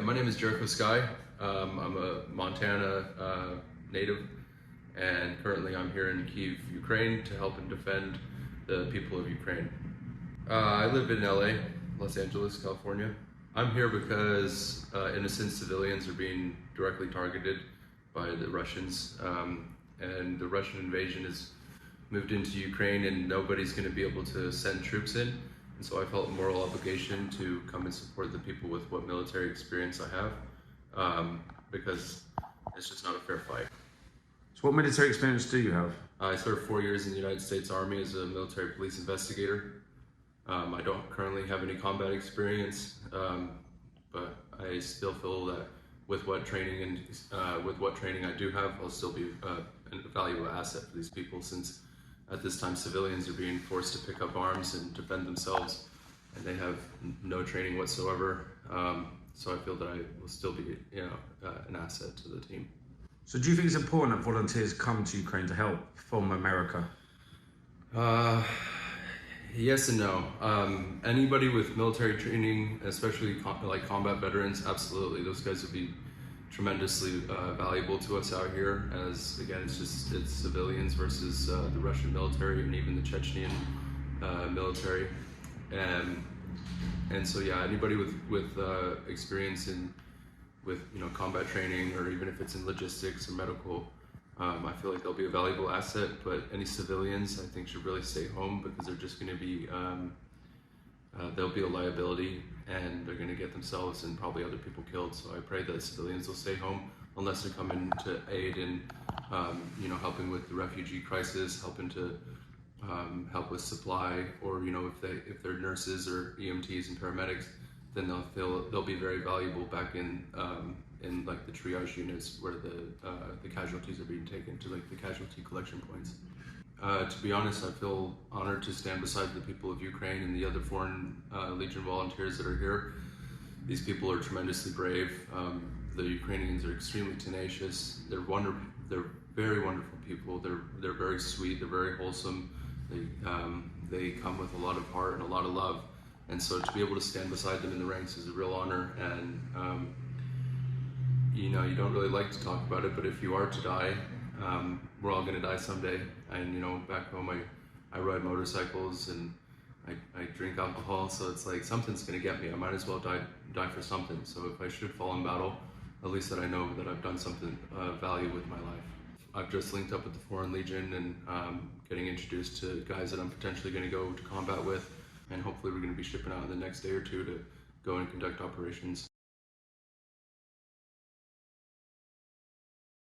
My name is Jericho Sky. I'm a Montana native, and currently I'm here in Kyiv, Ukraine, to help and defend the people of Ukraine. I live in LA, Los Angeles, California. I'm here because innocent civilians are being directly targeted by the Russians, and the Russian invasion has moved into Ukraine, and nobody's going to be able to send troops in. And so I felt a moral obligation to come and support the people with what military experience I have, because it's just not a fair fight. So what military experience do you have? I served 4 years in the United States Army as a military police investigator. I don't currently have any combat experience, but I still feel that with what training I do have, I'll still be a valuable asset for these people, since at this time civilians are being forced to pick up arms and defend themselves, and they have no training whatsoever. So I feel that I will still be, an asset to the team. So do you think it's important that volunteers come to Ukraine to help from America? Yes and no. Anybody with military training, especially like combat veterans, absolutely. Those guys would be tremendously valuable to us out here, as again it's civilians versus the Russian military and even the Chechnyan military, and so yeah, anybody with experience with combat training, or even if it's in logistics or medical, I feel like they'll be a valuable asset. But any civilians, I think, should really stay home, because they're just going to be they'll be a liability, and they're going to get themselves and probably other people killed. So I pray that civilians will stay home, unless they're coming to aid in helping with the refugee crisis, helping to help with supply, or if they're nurses or EMTs and paramedics, then they'll be very valuable back in like the triage units where the casualties are being taken to, like the casualty collection points. To be honest, I feel honored to stand beside the people of Ukraine and the other Foreign Legion volunteers that are here. These people are tremendously brave. The Ukrainians are extremely tenacious. They're very wonderful people. They're very sweet. They're very wholesome. They come with a lot of heart and a lot of love. And so to be able to stand beside them in the ranks is a real honor. And you don't really like to talk about it, but if you are to die, we're all gonna die someday. And back home I ride motorcycles and I drink alcohol, so it's like something's gonna get me. I might as well die for something. So if I should fall in battle, at least that I know that I've done something of value with my life. I've just linked up with the Foreign Legion and getting introduced to guys that I'm potentially gonna go to combat with, and hopefully we're gonna be shipping out in the next day or two to go and conduct operations.